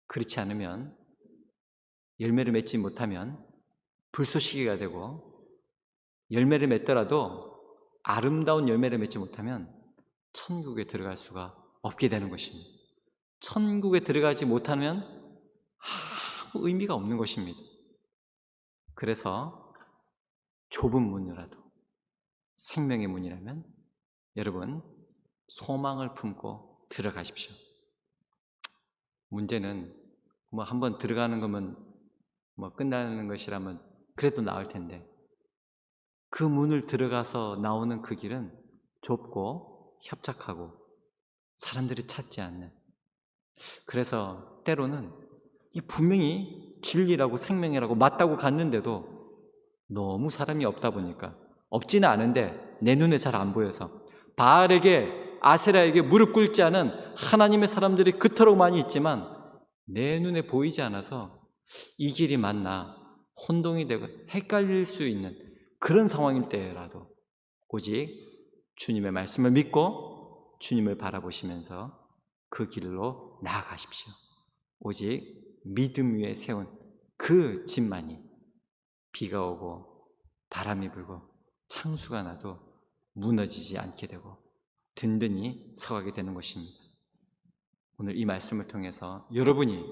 그렇지 않으면 열매를 맺지 못하면 불쏘시개가 되고 열매를 맺더라도 아름다운 열매를 맺지 못하면 천국에 들어갈 수가 없게 되는 것입니다. 천국에 들어가지 못하면 아무 의미가 없는 것입니다. 그래서 좁은 문이라도 생명의 문이라면 여러분 소망을 품고 들어가십시오. 문제는 한번 들어가는 거면 끝나는 것이라면 그래도 나을 텐데 그 문을 들어가서 나오는 그 길은 좁고 협착하고 사람들이 찾지 않는, 그래서 때로는 이 분명히 진리라고 생명이라고 맞다고 갔는데도 너무 사람이 없다 보니까 없지는 않은데 내 눈에 잘 안 보여서 바알에게 아세라에게 무릎 꿇지 않은 하나님의 사람들이 그토록 많이 있지만 내 눈에 보이지 않아서 이 길이 맞나 혼동이 되고 헷갈릴 수 있는 그런 상황일 때라도 오직 주님의 말씀을 믿고 주님을 바라보시면서 그 길로 나아가십시오. 오직 믿음 위에 세운 그 집만이 비가 오고 바람이 불고 창수가 나도 무너지지 않게 되고 든든히 서가게 되는 것입니다. 오늘 이 말씀을 통해서 여러분이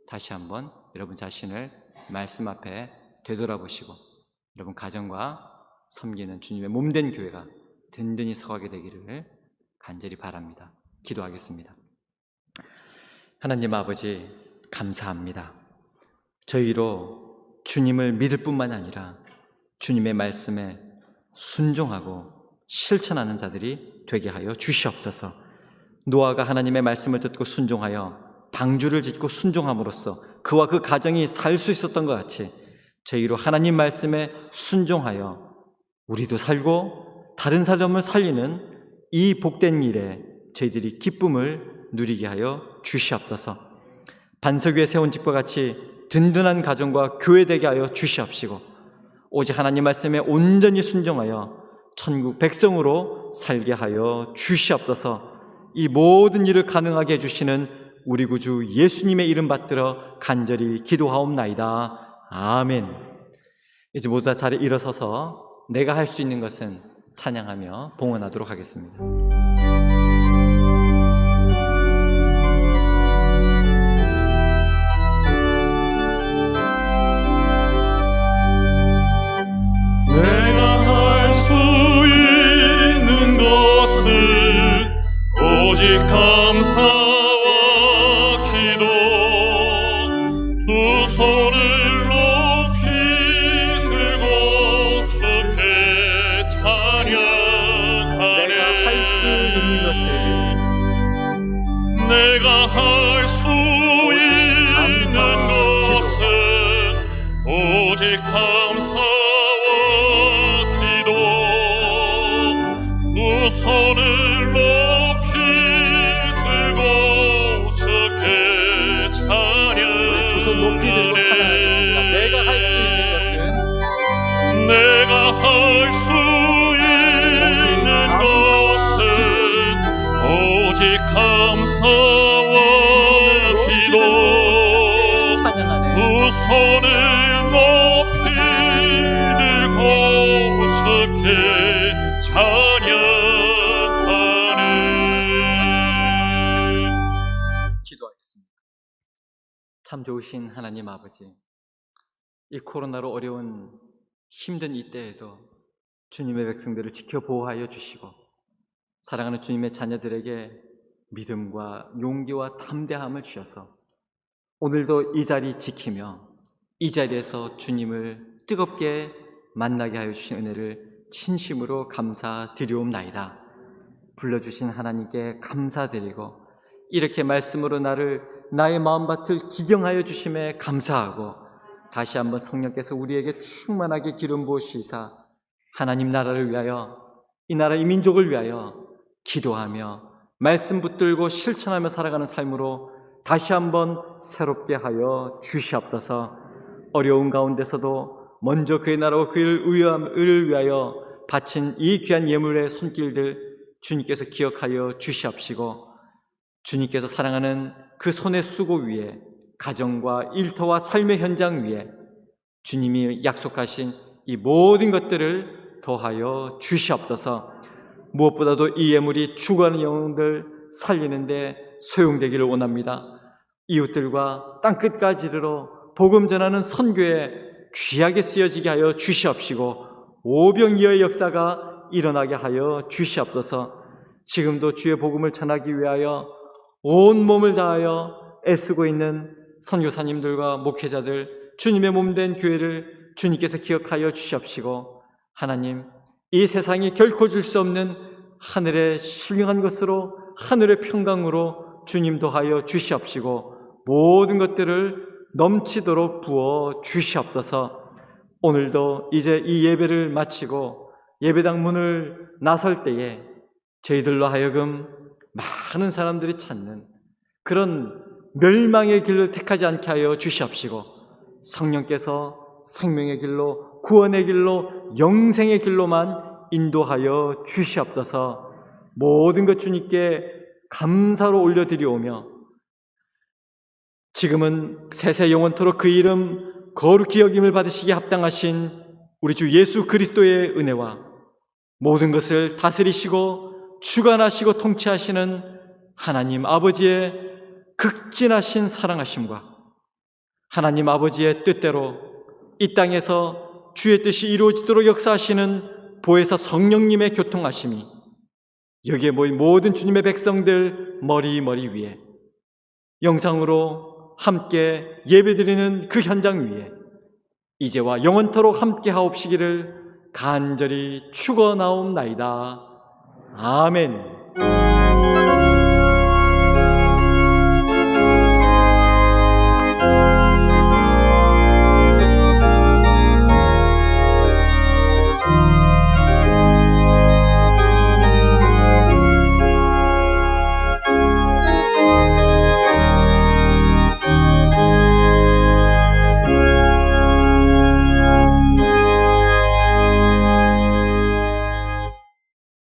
다시 한번 여러분 자신을 말씀 앞에 되돌아보시고 여러분 가정과 섬기는 주님의 몸된 교회가 든든히 서가게 되기를 간절히 바랍니다. 기도하겠습니다. 하나님 아버지, 감사합니다. 저희로 주님을 믿을 뿐만 아니라 주님의 말씀에 순종하고 실천하는 자들이 되게 하여 주시옵소서. 노아가 하나님의 말씀을 듣고 순종하여 방주를 짓고 순종함으로써 그와 그 가정이 살 수 있었던 것 같이 저희로 하나님 말씀에 순종하여 우리도 살고 다른 사람을 살리는 이 복된 일에 저희들이 기쁨을 누리게 하여 주시옵소서. 반석 위에 세운 집과 같이 든든한 가정과 교회 되게 하여 주시옵시고 오직 하나님 말씀에 온전히 순종하여 천국 백성으로 살게 하여 주시옵소서. 이 모든 일을 가능하게 해주시는 우리 구주 예수님의 이름 받들어 간절히 기도하옵나이다. 아멘. 이제 모두 다 자리에 일어서서 내가 할 수 있는 것은 찬양하며 봉헌하도록 하겠습니다. 내가 할 수 있는 것은 오직 감사와 기도, 두 손을 높이 들고 주께 찬양하네. 내가 할 수 있는 것은 내가 할 수 있는 것은 오직 감사와 기도, 두 손을 높이 들고 주께 찬양하네. 두 손 높이 들고 찬양하겠습니다. 내가 할 수 있는 것은 내가 할 수 있는 것은 오직 감사와 기도, 찬양하네. 두 손을 높이 들고 주께 찬양하네. 기도하겠습니다. 참 좋으신 하나님 아버지, 이 코로나로 어려운 힘든 이때에도 주님의 백성들을 지켜 보호하여 주시고 사랑하는 주님의 자녀들에게 믿음과 용기와 담대함을 주셔서 오늘도 이 자리 지키며 이 자리에서 주님을 뜨겁게 만나게 하여 주신 은혜를 진심으로 감사드리옵나이다. 불러주신 하나님께 감사드리고 이렇게 말씀으로 나의 마음밭을 기경하여 주심에 감사하고 다시 한번 성령께서 우리에게 충만하게 기름 부으시사 하나님 나라를 위하여 이 나라 이 민족을 위하여 기도하며 말씀 붙들고 실천하며 살아가는 삶으로 다시 한번 새롭게 하여 주시옵소서. 어려운 가운데서도 먼저 그의 나라와 그의 의를 위하여 바친 이 귀한 예물의 손길들 주님께서 기억하여 주시옵시고 주님께서 사랑하는 그 손의 수고 위에 가정과 일터와 삶의 현장 위에 주님이 약속하신 이 모든 것들을 더하여 주시옵소서. 무엇보다도 이 예물이 죽어가는 영혼들 살리는데 소용되기를 원합니다. 이웃들과 땅끝까지 이르러 복음 전하는 선교에 귀하게 쓰여지게 하여 주시옵시고 오병이어의 역사가 일어나게 하여 주시옵소서. 지금도 주의 복음을 전하기 위하여 온 몸을 다하여 애쓰고 있는 선교사님들과 목회자들, 주님의 몸된 교회를 주님께서 기억하여 주시옵시고 하나님, 이 세상이 결코 줄 수 없는 하늘의 신령한 것으로 하늘의 평강으로 주님도 하여 주시옵시고 모든 것들을 넘치도록 부어 주시옵소서. 오늘도 이제 이 예배를 마치고 예배당 문을 나설 때에 저희들로 하여금 많은 사람들이 찾는 그런 멸망의 길을 택하지 않게 하여 주시옵시고 성령께서 생명의 길로 구원의 길로 영생의 길로만 인도하여 주시옵소서. 모든 것 주님께 감사로 올려드리오며 지금은 세세 영원토록 그 이름 거룩히 여김을 받으시기에 합당하신 우리 주 예수 그리스도의 은혜와 모든 것을 다스리시고 주관하시고 통치하시는 하나님 아버지의 극진하신 사랑하심과 하나님 아버지의 뜻대로 이 땅에서 주의 뜻이 이루어지도록 역사하시는 보혜사 성령님의 교통하심이 여기에 모인 모든 주님의 백성들 머리 위에 영상으로 함께 예배드리는 그 현장 위에 이제와 영원토록 함께 하옵시기를 간절히 축원하옵나이다. 아멘.